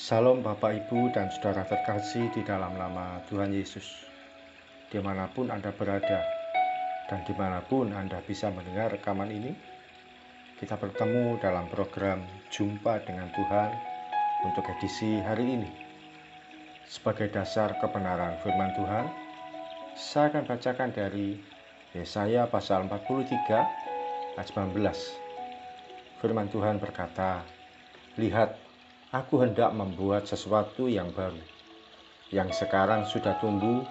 Salam Bapak Ibu dan Saudara terkasih di dalam nama Tuhan Yesus. Dimanapun Anda berada dan dimanapun Anda bisa mendengar rekaman ini, kita bertemu dalam program Jumpa dengan Tuhan untuk edisi hari ini. Sebagai dasar kebenaran firman Tuhan, saya akan bacakan dari Yesaya pasal 43 ayat 19. Firman Tuhan berkata, "Lihat, Aku hendak membuat sesuatu yang baru, yang sekarang sudah tumbuh,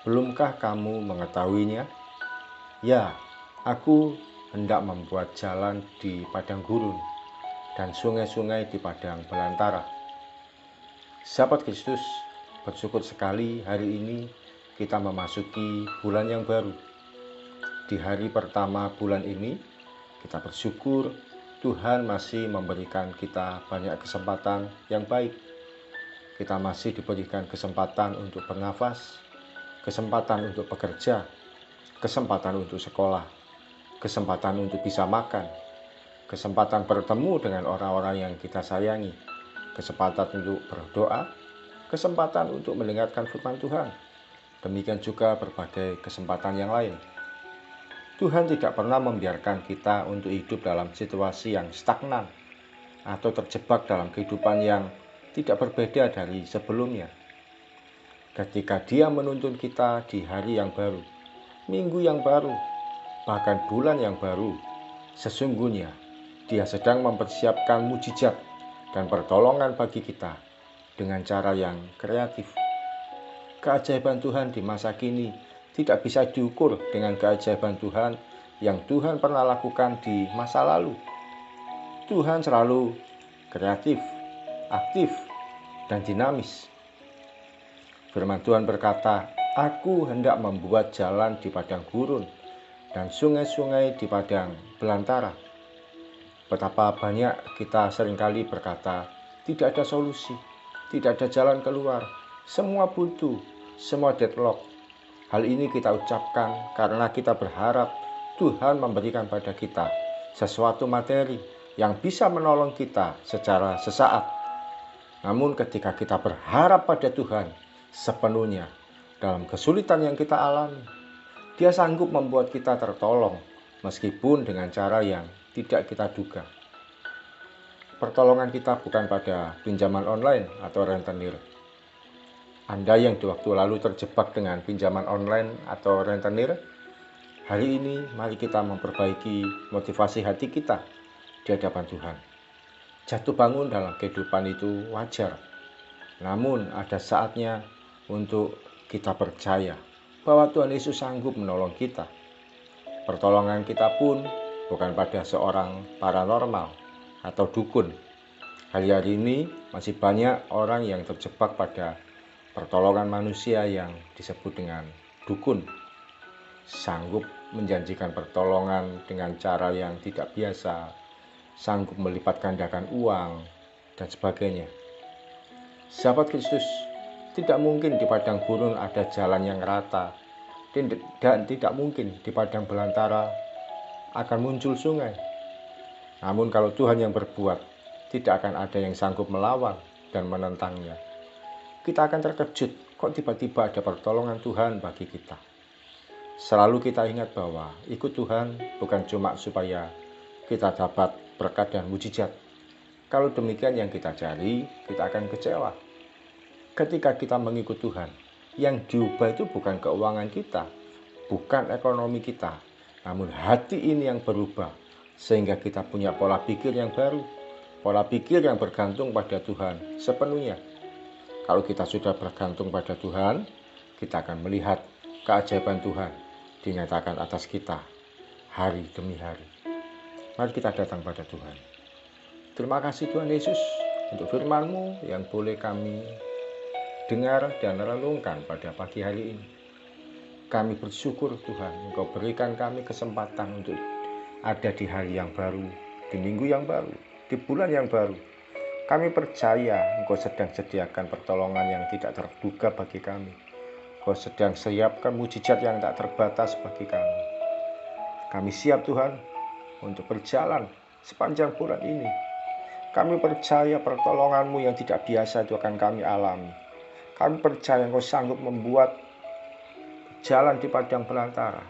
belumkah kamu mengetahuinya? Ya, aku hendak membuat jalan di padang gurun dan sungai-sungai di padang belantara." Sahabat Kristus, bersyukur sekali hari ini kita memasuki bulan yang baru. Di hari pertama bulan ini, kita bersyukur Tuhan masih memberikan kita banyak kesempatan yang baik. Kita masih diberikan kesempatan untuk bernafas, kesempatan untuk bekerja, kesempatan untuk sekolah, kesempatan untuk bisa makan, kesempatan bertemu dengan orang-orang yang kita sayangi, kesempatan untuk berdoa, kesempatan untuk mendengarkan firman Tuhan. Demikian juga berbagai kesempatan yang lain. Tuhan tidak pernah membiarkan kita untuk hidup dalam situasi yang stagnan atau terjebak dalam kehidupan yang tidak berbeda dari sebelumnya. Ketika Dia menuntun kita di hari yang baru, minggu yang baru, bahkan bulan yang baru, sesungguhnya Dia sedang mempersiapkan mujizat dan pertolongan bagi kita dengan cara yang kreatif. Keajaiban Tuhan di masa kini tidak bisa diukur dengan keajaiban Tuhan yang Tuhan pernah lakukan di masa lalu. Tuhan selalu kreatif, aktif, dan dinamis. Firman Tuhan berkata, "Aku hendak membuat jalan di padang gurun dan sungai-sungai di padang belantara." Betapa banyak kita seringkali berkata, tidak ada solusi, tidak ada jalan keluar, semua buntu, semua deadlock. Hal ini kita ucapkan karena kita berharap Tuhan memberikan pada kita sesuatu materi yang bisa menolong kita secara sesaat. Namun ketika kita berharap pada Tuhan sepenuhnya dalam kesulitan yang kita alami, Dia sanggup membuat kita tertolong meskipun dengan cara yang tidak kita duga. Pertolongan kita bukan pada pinjaman online atau rentenir. Anda yang di waktu lalu terjebak dengan pinjaman online atau rentenir, hari ini mari kita memperbaiki motivasi hati kita di hadapan Tuhan. Jatuh bangun dalam kehidupan itu wajar, namun ada saatnya untuk kita percaya bahwa Tuhan Yesus sanggup menolong kita. Pertolongan kita pun bukan pada seorang paranormal atau dukun. Hari-hari ini masih banyak orang yang terjebak pada pertolongan manusia yang disebut dengan dukun. Sanggup menjanjikan pertolongan dengan cara yang tidak biasa, sanggup melipat gandakan uang, dan sebagainya. Sahabat Kristus, tidak mungkin di padang gurun ada jalan yang rata, dan tidak mungkin di padang belantara akan muncul sungai. Namun kalau Tuhan yang berbuat, tidak akan ada yang sanggup melawan dan menentangnya. Kita akan terkejut kok tiba-tiba ada pertolongan Tuhan bagi kita. Selalu kita ingat bahwa ikut Tuhan bukan cuma supaya kita dapat berkat dan mujizat. Kalau demikian yang kita cari, kita akan kecewa. Ketika kita mengikut Tuhan, yang diubah itu bukan keuangan kita, bukan ekonomi kita, namun hati ini yang berubah sehingga kita punya pola pikir yang baru, pola pikir yang bergantung pada Tuhan sepenuhnya. Kalau kita sudah bergantung pada Tuhan, kita akan melihat keajaiban Tuhan dinyatakan atas kita hari demi hari. Mari kita datang pada Tuhan. Terima kasih Tuhan Yesus untuk firman-Mu yang boleh kami dengar dan renungkan pada pagi hari ini. Kami bersyukur Tuhan, Engkau berikan kami kesempatan untuk ada di hari yang baru, di minggu yang baru, di bulan yang baru. Kami percaya Engkau sedang sediakan pertolongan yang tidak terduga bagi kami. Engkau sedang siapkan mujizat yang tak terbatas bagi kami. Kami siap Tuhan untuk berjalan sepanjang bulan ini. Kami percaya pertolongan-Mu yang tidak biasa itu akan kami alami. Kami percaya Engkau sanggup membuat jalan di padang belantara.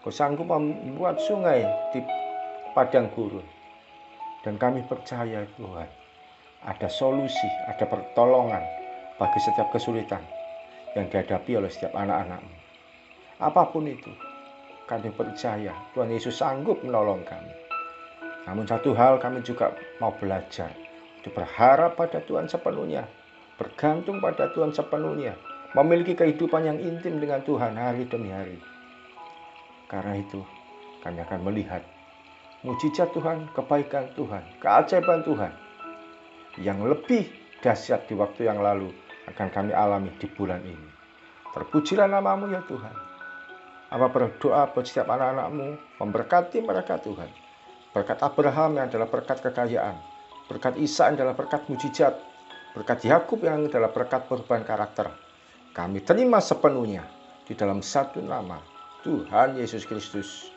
Engkau sanggup membuat sungai di padang gurun. Dan kami percaya Tuhan, ada solusi, ada pertolongan bagi setiap kesulitan yang dihadapi oleh setiap anak-anak-Mu. Apapun itu, kami percaya Tuhan Yesus sanggup menolong kami. Namun satu hal kami juga mau belajar, untuk berharap pada Tuhan sepenuhnya, bergantung pada Tuhan sepenuhnya, memiliki kehidupan yang intim dengan Tuhan hari demi hari. Karena itu kami akan melihat mujizat Tuhan, kebaikan Tuhan, keajaiban Tuhan yang lebih dahsyat di waktu yang lalu akan kami alami di bulan ini. Terpujilah nama-Mu ya Tuhan. Apa berdoa buat setiap anak-anak-Mu, memberkati mereka Tuhan. Berkat Abraham yang adalah berkat kekayaan, berkat Ishak yang adalah berkat mujizat, berkat Yakub yang adalah berkat perubahan karakter. Kami terima sepenuhnya di dalam satu nama, Tuhan Yesus Kristus,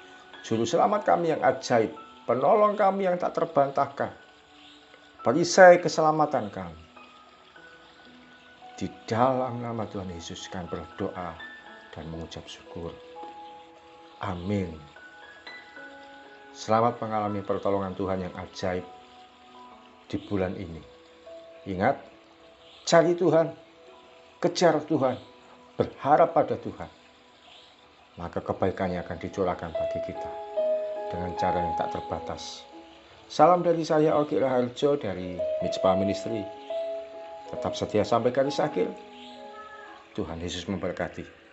Juru Selamat kami yang ajaib, penolong kami yang tak terbantahkan, perisai keselamatan kami. Di dalam nama Tuhan Yesus kami berdoa dan mengucap syukur. Amin. Selamat mengalami pertolongan Tuhan yang ajaib di bulan ini. Ingat, cari Tuhan, kejar Tuhan, berharap pada Tuhan. Maka kebaikannya akan dicurahkan bagi kita dengan cara yang tak terbatas. Salam dari saya, Ogi Raharjo dari Mitspa Ministry. Tetap setia sampai garis akhir. Tuhan Yesus memberkati.